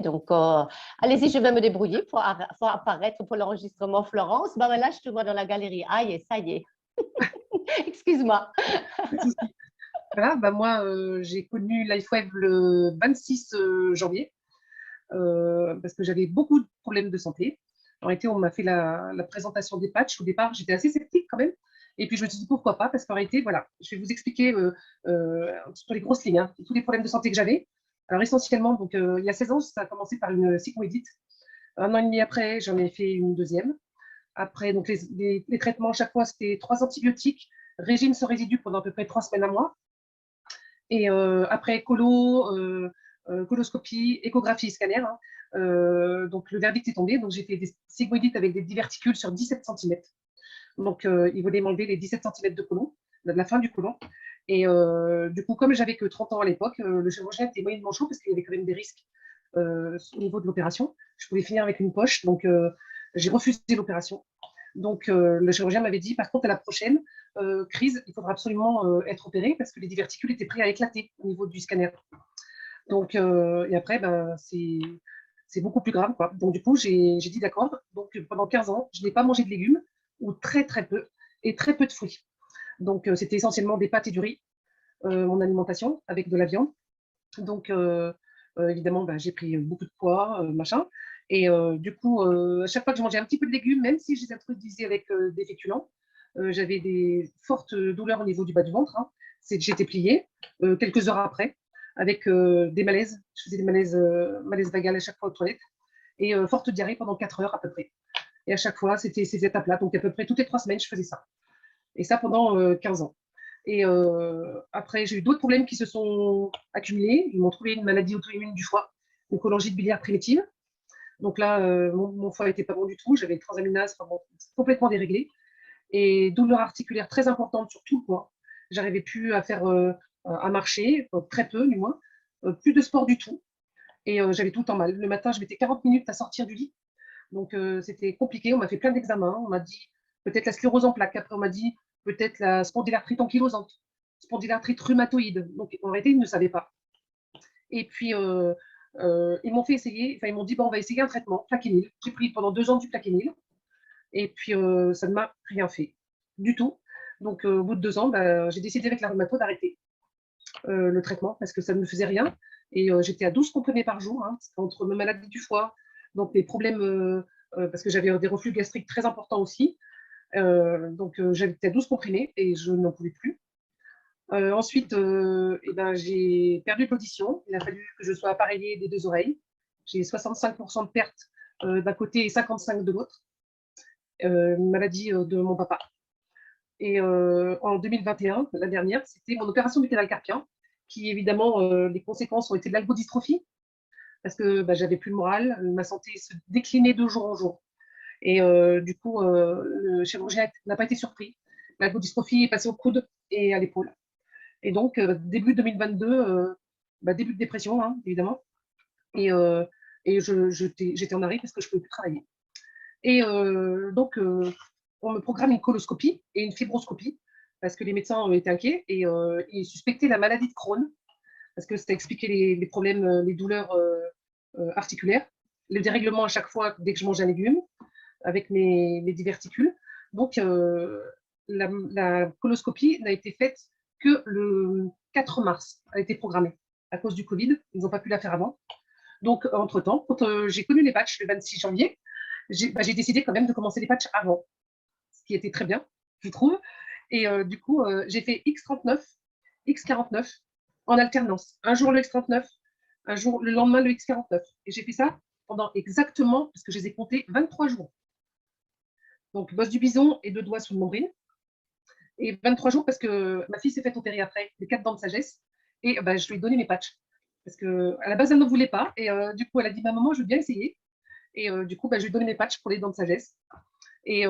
Donc, allez-y, je vais me débrouiller pour apparaître pour l'enregistrement Florence. Ben là, je te vois dans la galerie. Aïe, ça y est. Excuse-moi. Pas de souci. Voilà, bah moi, j'ai connu LifeWave le 26 janvier parce que j'avais beaucoup de problèmes de santé. En réalité, on m'a fait la présentation des patchs. Au départ, j'étais assez sceptique quand même. Et puis, je me suis dit pourquoi pas, parce qu'en réalité, voilà, je vais vous expliquer sur les grosses lignes, hein, tous les problèmes de santé que j'avais. Alors, essentiellement, donc, il y a 16 ans, ça a commencé par une sigmoïdite. Un an et demi après, j'en ai fait une deuxième. Après, donc, les traitements, chaque fois, c'était 3 antibiotiques, régime sans résidus pendant à peu près 3 semaines à mois. Et après, coloscopie, échographie, scanner. Hein. Donc, le verdict est tombé. Donc, j'ai fait des sigmoïdites avec des diverticules sur 17 cm. Donc, ils voulaient m'enlever les 17 cm de côlon, de la fin du côlon. Et du coup, comme j'avais que 30 ans à l'époque, le chirurgien était moyennement chaud parce qu'il y avait quand même des risques au niveau de l'opération. Je pouvais finir avec une poche. Donc, j'ai refusé l'opération. Donc, le chirurgien m'avait dit, par contre, à la prochaine crise, il faudra absolument être opéré parce que les diverticules étaient prêts à éclater au niveau du scanner. Donc, et après, ben, c'est beaucoup plus grave, quoi. Donc, du coup, j'ai dit d'accord. Donc, pendant 15 ans, je n'ai pas mangé de légumes, ou très, très peu, et très peu de fruits. Donc, c'était essentiellement des pâtes et du riz, mon alimentation, avec de la viande. Donc, évidemment, ben, j'ai pris beaucoup de poids, machin. Et du coup, à chaque fois que je mangeais un petit peu de légumes, même si je les introduisais avec des féculents, j'avais des fortes douleurs au niveau du bas du ventre. Hein. J'étais pliée quelques heures après, avec des malaises. Je faisais des malaises vagales à chaque fois aux toilettes. Et forte diarrhée pendant 4 heures à peu près. Et à chaque fois, c'était ces étapes-là. Donc, à peu près toutes les 3 semaines, je faisais ça. Et ça pendant 15 ans. Et après, j'ai eu d'autres problèmes qui se sont accumulés. Ils m'ont trouvé une maladie auto-immune du foie, une cholangite biliaire primitive. Donc là, mon foie n'était pas bon du tout. J'avais une transaminase bon, complètement déréglée. Et douleur articulaire très importante sur tout le corps. J'arrivais plus à faire, à marcher, très peu du moins. Plus de sport du tout. Et j'avais tout le temps mal. Le matin, je mettais 40 minutes à sortir du lit. Donc, c'était compliqué. On m'a fait plein d'examens. On m'a dit peut-être la sclérose en plaques. Après, on m'a dit peut-être la spondylarthrite ankylosante, spondylarthrite rhumatoïde. Donc, en réalité, ils ne savaient pas. Et puis, ils m'ont fait essayer. Enfin, ils m'ont dit bon, on va essayer un traitement, plaquenil. J'ai pris pendant 2 ans du plaquenil. Et puis, ça ne m'a rien fait du tout. Donc, au bout de 2 ans, bah, j'ai décidé avec la rhumato d'arrêter le traitement parce que ça ne me faisait rien. Et j'étais à 12 comprimés par jour, hein, entre mes maladies du foie, donc les problèmes, parce que j'avais des reflux gastriques très importants aussi. Donc, j'étais à 12 comprimés et je n'en pouvais plus. Ensuite, eh ben, j'ai perdu l'audition. Il a fallu que je sois appareillée des 2 oreilles. J'ai 65% de perte d'un côté et 55% de l'autre. Maladie de mon papa. Et en 2021, la dernière, c'était mon opération du canal carpien, qui évidemment, les conséquences ont été de l'algodystrophie, parce que bah, j'avais plus le moral, ma santé se déclinait de jour en jour. Et du coup, le chirurgien n'a pas été surpris. L'algodystrophie est passée au coude et à l'épaule. Et donc, début 2022, bah, début de dépression, hein, évidemment. Et, j'étais en arrêt parce que je ne pouvais plus travailler. Et donc, on me programme une coloscopie et une fibroscopie parce que les médecins ont été inquiets et ils suspectaient la maladie de Crohn parce que c'était expliqué les problèmes, les douleurs articulaires, le dérèglement à chaque fois dès que je mange un légume avec mes diverticules. Donc, la coloscopie n'a été faite que le 4 mars, a été programmée à cause du Covid. Ils n'ont pas pu la faire avant. Donc, entre-temps, quand j'ai connu les patchs le 26 janvier, j'ai décidé quand même de commencer les patchs avant, ce qui était très bien, je trouve. Et du coup, j'ai fait X39, X49 en alternance. Un jour le X39, un jour le lendemain le X49. Et j'ai fait ça pendant exactement, parce que je les ai comptés, 23 jours. Donc, bosse du bison et 2 doigts sous le nombril. Et 23 jours parce que ma fille s'est fait opérer après, les 4 dents de sagesse. Et bah, je lui ai donné mes patchs. Parce qu'à la base, elle ne voulait pas. Et du coup, elle a dit, maman, je veux bien essayer. Et du coup, bah, je lui ai donné mes patchs pour les dents de sagesse. Et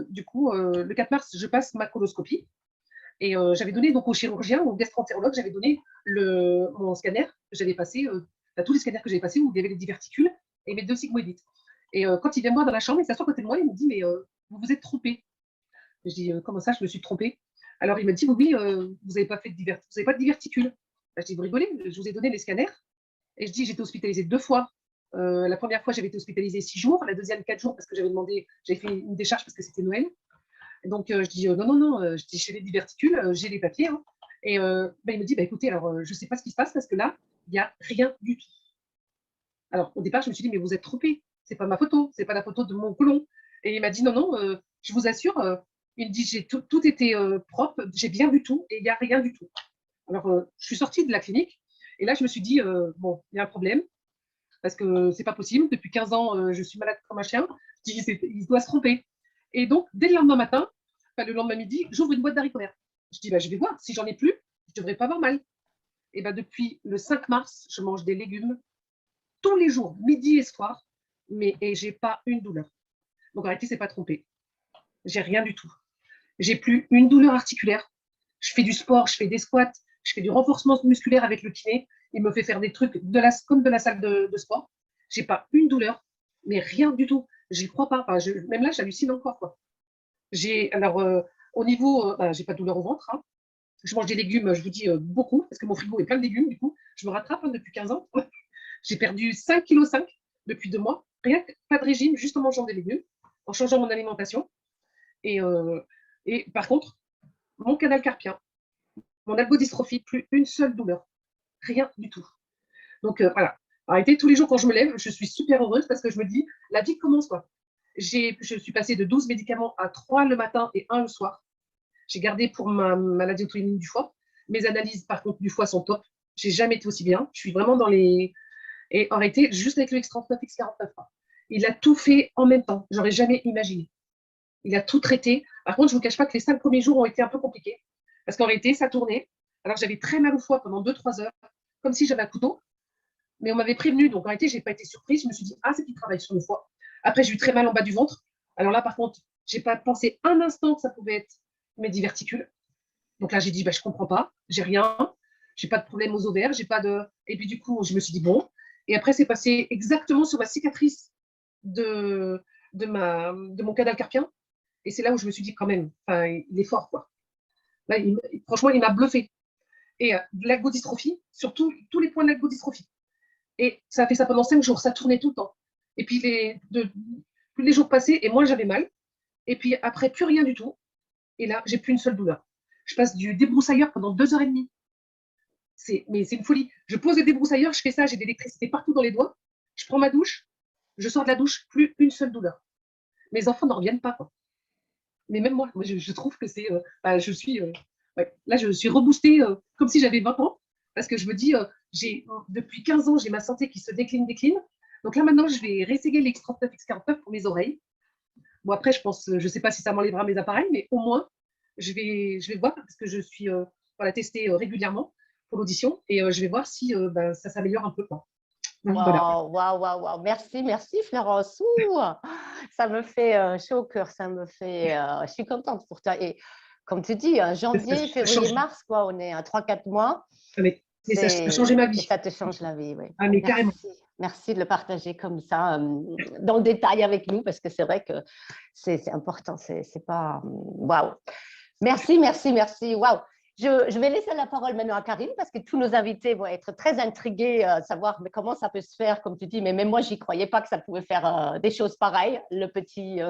du coup, le 4 mars, je passe ma coloscopie. Et j'avais donné donc au chirurgien, au gastroentérologue, j'avais donné mon scanner que j'avais passé, tous les scanners que j'avais passés où il y avait les diverticules et mes 2 sigmoïdites. Et quand il vient me voir dans la chambre, il s'assoit à côté de moi, il me dit, mais vous vous êtes trompé. Je dis, comment ça, je me suis trompée? Alors il me dit, oui, vous n'avez pas fait vous n'avez pas de diverticules. Je dis, vous rigolez, je vous ai donné les scanners. Et je dis, j'étais hospitalisée 2 fois La première fois, j'avais été hospitalisée 6 jours, la deuxième 4 jours parce que j'avais fait une décharge parce que c'était Noël. Donc, je dis non, non, non, je dis chez les diverticules, j'ai les papiers. Hein. Et il me dit, écoutez, alors, je ne sais pas ce qui se passe parce que là, il n'y a rien du tout. Alors, au départ, je me suis dit, mais vous êtes trompé. C'est pas ma photo, c'est pas la photo de mon côlon. Et il m'a dit, non, non, je vous assure, il me dit, j'ai tout été propre, j'ai bien vu tout et il n'y a rien du tout. Alors, je suis sortie de la clinique et là, je me suis dit, bon, il y a un problème parce que c'est pas possible. Depuis 15 ans, je suis malade comme un chien. Je dis, il doit se tromper. Et donc, dès le lendemain matin, le lendemain midi, j'ouvre une boîte d'haricots verts. Je dis, je vais voir. Si j'en ai plus, je devrais pas avoir mal. Et depuis le 5 mars, je mange des légumes tous les jours, midi et soir, et j'ai pas une douleur. Donc, en réalité, c'est pas trompé. J'ai rien du tout. J'ai plus une douleur articulaire. Je fais du sport, je fais des squats, je fais du renforcement musculaire avec le kiné. Il me fait faire des trucs comme de la salle de sport. J'ai pas une douleur, mais rien du tout. J'y crois pas. Enfin, même là, j'hallucine encore. Quoi. Alors, au niveau, j'ai pas de douleur au ventre. Hein. Je mange des légumes, je vous dis beaucoup, parce que mon frigo est plein de légumes. Du coup, je me rattrape depuis 15 ans. J'ai perdu 5,5 kg depuis 2 mois. Rien que pas de régime, juste en mangeant des légumes, en changeant mon alimentation. Et par contre, mon canal carpien, mon algodystrophie, plus une seule douleur. Rien du tout. Donc voilà. En réalité, tous les jours quand je me lève, je suis super heureuse parce que je me dis, la vie commence quoi. Je suis passée de 12 médicaments à 3 le matin et 1 le soir. J'ai gardé pour ma maladie auto-immune du foie. Mes analyses, par contre, du foie sont top. J'ai jamais été aussi bien. Je suis vraiment dans les... Et en réalité, juste avec le X39, X49, il a tout fait en même temps. J'aurais jamais imaginé. Il a tout traité. Par contre, je ne vous cache pas que les 5 premiers jours ont été un peu compliqués. Parce qu'en réalité, ça tournait. Alors, j'avais très mal au foie pendant 2-3 heures, comme si j'avais un couteau. Mais on m'avait prévenu. Donc, en réalité, je n'ai pas été surprise. Je me suis dit, c'est qu'il travaille sur le foie. Après, j'ai eu très mal en bas du ventre. Alors là, par contre, je n'ai pas pensé un instant que ça pouvait être mes diverticules. Donc là, j'ai dit, je ne comprends pas. J'ai rien. Je n'ai pas de problème aux ovaires. J'ai pas de... Et puis, du coup, je me suis dit, bon. Et après, c'est passé exactement sur ma cicatrice de mon canal carpien. Et c'est là où je me suis dit, quand même, il est fort, quoi. Là, franchement, il m'a bluffé. Et l'algodystrophie, surtout tous les points de l'algodystrophie. Et ça a fait ça pendant 5 jours, ça tournait tout le temps. Et puis, plus les jours passaient, et moi, j'avais mal. Et puis, après, plus rien du tout. Et là, j'ai plus une seule douleur. Je passe du débroussailleur pendant 2 h 30. Mais c'est une folie. Je pose le débroussailleur, je fais ça, j'ai de l'électricité partout dans les doigts. Je prends ma douche, je sors de la douche, plus une seule douleur. Mes enfants n'en reviennent pas, quoi. Mais même moi je trouve que c'est. Je suis. Ouais. Là, je suis reboostée comme si j'avais 20 ans. Parce que je me dis, depuis 15 ans, j'ai ma santé qui se décline. Donc là, maintenant, je vais réessayer les X39, X49 pour mes oreilles. Bon, après, je ne sais pas si ça m'enlèvera mes appareils, mais au moins, je vais voir parce que je suis testée régulièrement pour l'audition et je vais voir si ça s'améliore un peu. Quoi. Voilà. Waouh. Merci Florence. Ouh, ça me fait chaud au cœur, je suis contente pour toi. Et comme tu dis, janvier, février, mars, quoi, on est à 3-4 mois. Mais ça a changé ma vie. Et ça te change la vie, oui. Mais carrément. Merci de le partager comme ça, dans le détail avec nous, parce que c'est vrai que c'est important. C'est pas... Waouh. Merci. Waouh. Je vais laisser la parole maintenant à Karine parce que tous nos invités vont être très intrigués à savoir comment ça peut se faire, comme tu dis, mais même moi, je n'y croyais pas que ça pouvait faire des choses pareilles, le petit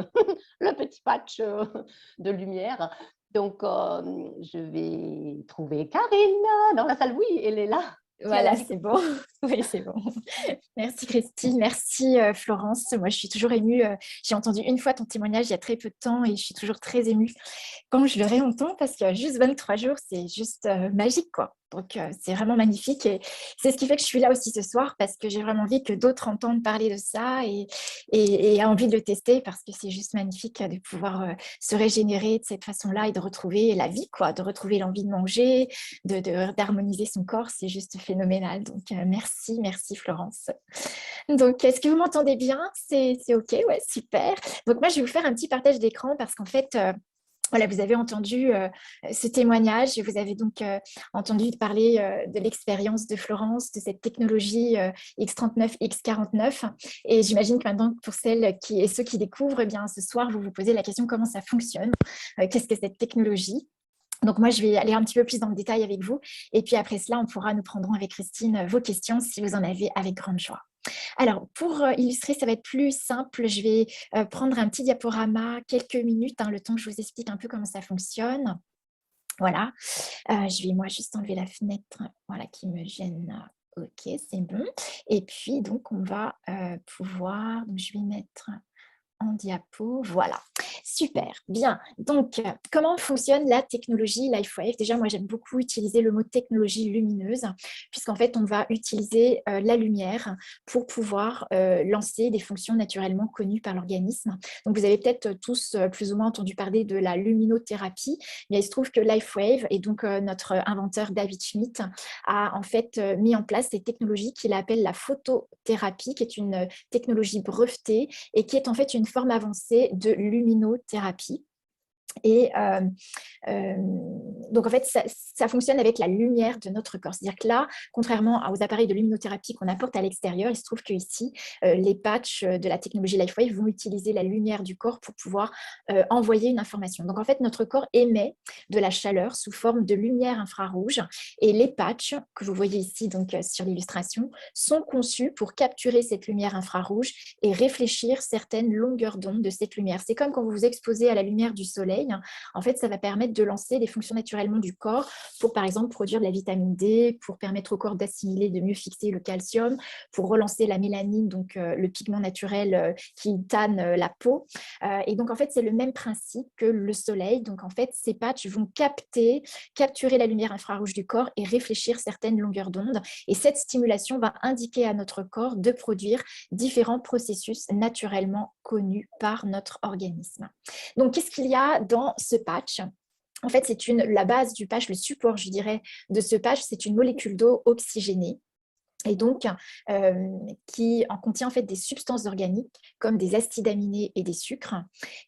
patch de lumière. Donc, je vais trouver Karine dans la salle. Oui, elle est là. Voilà, c'est bon. Oui, c'est bon. Merci Christine, merci Florence. Moi, je suis toujours émue. J'ai entendu une fois ton témoignage il y a très peu de temps et je suis toujours très émue quand je le réentends parce que juste 23 jours, c'est juste magique, quoi. Donc, c'est vraiment magnifique et c'est ce qui fait que je suis là aussi ce soir parce que j'ai vraiment envie que d'autres entendent parler de ça et aient envie de le tester parce que c'est juste magnifique de pouvoir se régénérer de cette façon-là et de retrouver la vie, quoi, de retrouver l'envie de manger, d'harmoniser son corps. C'est juste phénoménal. Donc, merci Florence. Donc, est-ce que vous m'entendez bien? C'est OK, ouais, super. Donc, moi, je vais vous faire un petit partage d'écran parce qu'en fait, voilà, vous avez entendu ce témoignage et vous avez donc entendu parler de l'expérience de Florence, de cette technologie X39, X49. Et j'imagine que maintenant, pour celles et ceux qui découvrent, eh bien, ce soir, vous vous posez la question comment ça fonctionne, qu'est-ce que cette technologie? Donc, moi, je vais aller un petit peu plus dans le détail avec vous. Et puis après cela, on pourra nous prendre avec Christine vos questions si vous en avez avec grande joie. Alors, pour illustrer, ça va être plus simple. Je vais prendre un petit diaporama, quelques minutes, le temps que je vous explique un peu comment ça fonctionne. Voilà. Je vais moi juste enlever la fenêtre voilà, qui me gêne. Ok, c'est bon. Et puis, donc, on va pouvoir... Donc, je vais mettre en diapo, voilà. Super, bien. Donc, comment fonctionne la technologie LifeWave? Déjà, moi, j'aime beaucoup utiliser le mot technologie lumineuse, puisqu'en fait, on va utiliser la lumière pour pouvoir lancer des fonctions naturellement connues par l'organisme. Donc, vous avez peut-être tous plus ou moins entendu parler de la luminothérapie, mais il se trouve que LifeWave, et donc notre inventeur David Schmidt, a en fait mis en place cette technologie qu'il appelle la photothérapie, qui est une technologie brevetée et qui est en fait une forme avancée de luminothérapie. Et donc, en fait, ça fonctionne avec la lumière de notre corps. C'est-à-dire que là, contrairement aux appareils de luminothérapie qu'on apporte à l'extérieur, il se trouve qu'ici, les patchs de la technologie LifeWave vont utiliser la lumière du corps pour pouvoir envoyer une information. Donc, en fait, notre corps émet de la chaleur sous forme de lumière infrarouge et les patchs que vous voyez ici donc, sur l'illustration sont conçus pour capturer cette lumière infrarouge et réfléchir certaines longueurs d'onde de cette lumière. C'est comme quand vous vous exposez à la lumière du soleil. En fait, ça va permettre de lancer des fonctions naturellement du corps pour, par exemple, produire de la vitamine D, pour permettre au corps d'assimiler, de mieux fixer le calcium, pour relancer la mélanine, donc le pigment naturel qui tanne la peau. Et donc, en fait, c'est le même principe que le soleil. Donc, en fait, ces patchs vont capturer la lumière infrarouge du corps et réfléchir certaines longueurs d'onde. Et cette stimulation va indiquer à notre corps de produire différents processus naturellement connus par notre organisme. Donc, qu'est-ce qu'il y a dans ce patch? En fait, c'est la base du patch, le support, je dirais, de ce patch, c'est une molécule d'eau oxygénée. Et donc, qui en contient en fait des substances organiques comme des acides aminés et des sucres.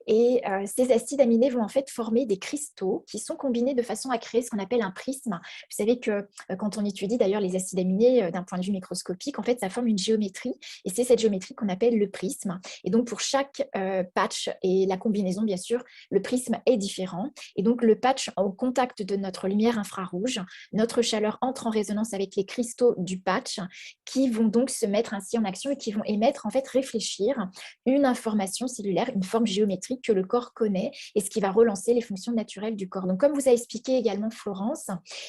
Et ces acides aminés vont en fait former des cristaux qui sont combinés de façon à créer ce qu'on appelle un prisme. Vous savez que quand on étudie d'ailleurs les acides aminés d'un point de vue microscopique, en fait, ça forme une géométrie et c'est cette géométrie qu'on appelle le prisme. Et donc, pour chaque patch et la combinaison, bien sûr, le prisme est différent. Et donc, le patch au contact de notre lumière infrarouge, notre chaleur entre en résonance avec les cristaux du patch qui vont donc se mettre ainsi en action et qui vont émettre, en fait, réfléchir une information cellulaire, une forme géométrique que le corps connaît et ce qui va relancer les fonctions naturelles du corps. Donc, comme vous a expliqué également Florence,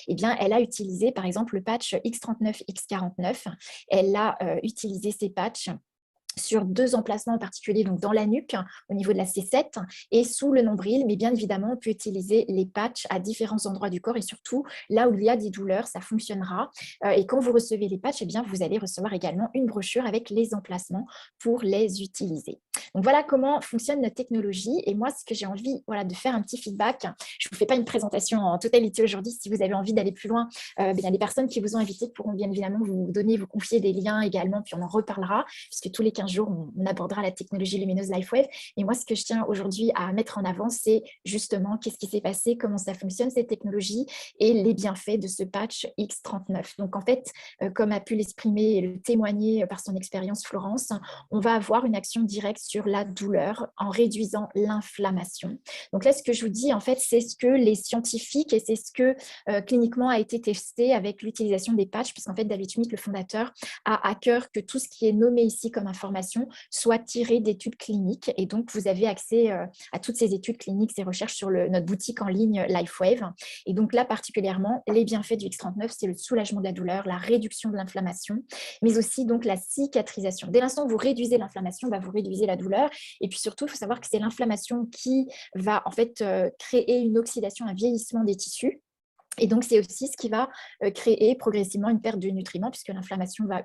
eh bien, elle a utilisé par exemple le patch X39, X49. Elle a utilisé ces patchs sur 2 emplacements en particulier, donc dans la nuque, au niveau de la C7 et sous le nombril, mais bien évidemment, on peut utiliser les patchs à différents endroits du corps et surtout là où il y a des douleurs, ça fonctionnera. Et quand vous recevez les patchs, eh bien, vous allez recevoir également une brochure avec les emplacements pour les utiliser. Donc voilà comment fonctionne notre technologie et moi, ce que j'ai envie de faire un petit feedback, je ne vous fais pas une présentation en totalité aujourd'hui, si vous avez envie d'aller plus loin, les personnes qui vous ont invité pourront bien évidemment vous confier des liens également, puis on en reparlera, puisque tous les 15 jours, on abordera la technologie lumineuse LifeWave. Et moi, ce que je tiens aujourd'hui à mettre en avant, c'est justement qu'est-ce qui s'est passé, comment ça fonctionne, cette technologie et les bienfaits de ce patch X39. Donc, en fait, comme a pu l'exprimer et le témoigner par son expérience Florence, on va avoir une action directe sur la douleur en réduisant l'inflammation. Donc là, ce que je vous dis, en fait, c'est ce que les scientifiques et c'est ce que cliniquement a été testé avec l'utilisation des patchs, puisqu'en fait, David Schmidt, le fondateur, a à cœur que tout ce qui est nommé ici comme information soit tiré d'études cliniques. Et donc, vous avez accès à toutes ces études cliniques, ces recherches sur notre boutique en ligne LifeWave. Et donc là, particulièrement, les bienfaits du X39, c'est le soulagement de la douleur, la réduction de l'inflammation, mais aussi donc la cicatrisation. Dès l'instant où vous réduisez l'inflammation, vous réduisez la douleur. Et puis surtout, il faut savoir que c'est l'inflammation qui va en fait créer une oxydation, un vieillissement des tissus. Et donc, c'est aussi ce qui va créer progressivement une perte de nutriments puisque l'inflammation va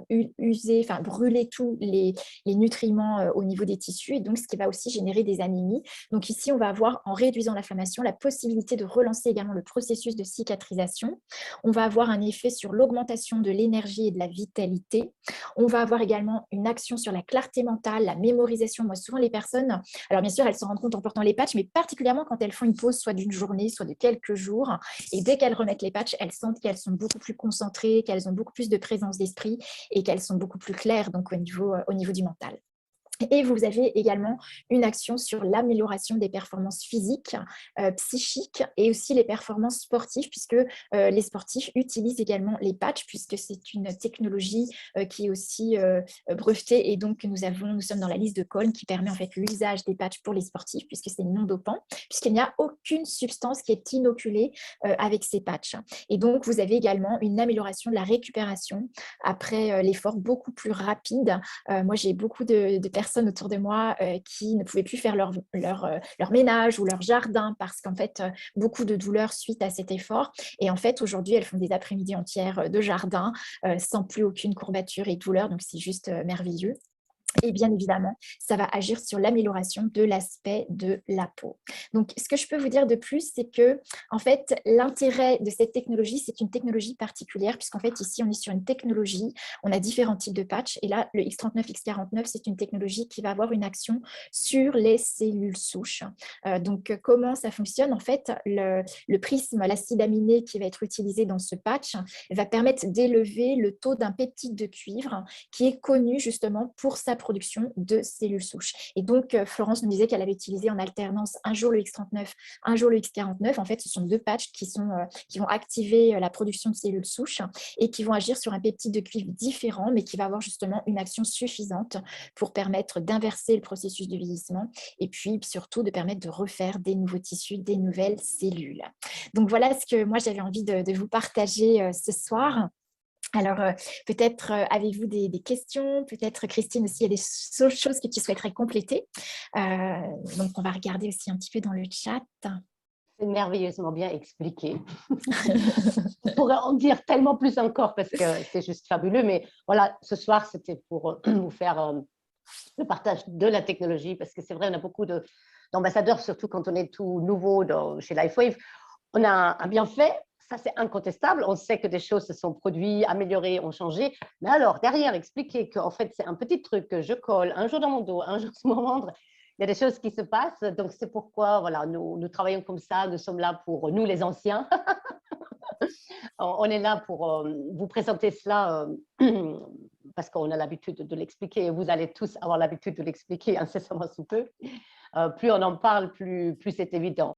brûler tous les nutriments au niveau des tissus et donc ce qui va aussi générer des anémies. Donc ici, on va avoir, en réduisant l'inflammation, la possibilité de relancer également le processus de cicatrisation. On va avoir un effet sur l'augmentation de l'énergie et de la vitalité. On va avoir également une action sur la clarté mentale, la mémorisation. Moi, souvent, les personnes, alors bien sûr, elles s'en rendent compte en portant les patchs, mais particulièrement quand elles font une pause, soit d'une journée, soit de quelques jours. Et dès qu'elles remettent les patchs, elles sentent qu'elles sont beaucoup plus concentrées, qu'elles ont beaucoup plus de présence d'esprit et qu'elles sont beaucoup plus claires donc au niveau du mental. Et vous avez également une action sur l'amélioration des performances physiques, psychiques et aussi les performances sportives, puisque les sportifs utilisent également les patchs, puisque c'est une technologie qui est aussi brevetée. Et donc, nous sommes dans la liste de Colm qui permet en fait l'usage des patchs pour les sportifs, puisque c'est non dopant, puisqu'il n'y a aucune substance qui est inoculée avec ces patchs. Et donc, vous avez également une amélioration de la récupération après l'effort beaucoup plus rapide. Moi, j'ai beaucoup de personnes autour de moi qui ne pouvaient plus faire leur ménage ou leur jardin parce qu'en fait, beaucoup de douleurs suite à cet effort. Et en fait, aujourd'hui, elles font des après-midi entières de jardin sans plus aucune courbature et douleur. Donc, c'est juste merveilleux. Et bien évidemment, ça va agir sur l'amélioration de l'aspect de la peau. Donc, ce que je peux vous dire de plus, c'est que, en fait, l'intérêt de cette technologie, c'est une technologie particulière, puisqu'en fait, ici, on est sur une technologie, on a différents types de patchs, et là, le X39, X49, c'est une technologie qui va avoir une action sur les cellules souches. Donc, comment ça fonctionne? En fait, le prisme, l'acide aminé qui va être utilisé dans ce patch, va permettre d'élever le taux d'un peptide de cuivre qui est connu justement pour sa production de cellules souches. Et donc, Florence nous disait qu'elle avait utilisé en alternance un jour le X39, un jour le X49. En fait, ce sont deux patchs qui vont activer la production de cellules souches et qui vont agir sur un peptide de cuivre différent, mais qui va avoir justement une action suffisante pour permettre d'inverser le processus de vieillissement et puis surtout de permettre de refaire des nouveaux tissus, des nouvelles cellules. Donc, voilà ce que moi, j'avais envie de vous partager ce soir. Alors, peut-être avez-vous des questions? Peut-être, Christine, aussi, il y a des choses que tu souhaiterais compléter. Donc, on va regarder aussi un petit peu dans le chat. C'est merveilleusement bien expliqué. On pourrait en dire tellement plus encore parce que c'est juste fabuleux. Mais voilà, ce soir, c'était pour vous faire le partage de la technologie parce que c'est vrai, on a beaucoup d'ambassadeurs, surtout quand on est tout nouveau chez LifeWave. On a un bienfait. Ça, c'est incontestable. On sait que des choses se sont produites, améliorées, ont changé. Mais alors, derrière, expliquer qu'en fait, c'est un petit truc que je colle un jour dans mon dos, un jour sur mon ventre, il y a des choses qui se passent. Donc, c'est pourquoi voilà, nous travaillons comme ça. Nous sommes là pour nous, les anciens. On est là pour vous présenter cela parce qu'on a l'habitude de l'expliquer. Et vous allez tous avoir l'habitude de l'expliquer incessamment sous peu. Plus on en parle, plus c'est évident.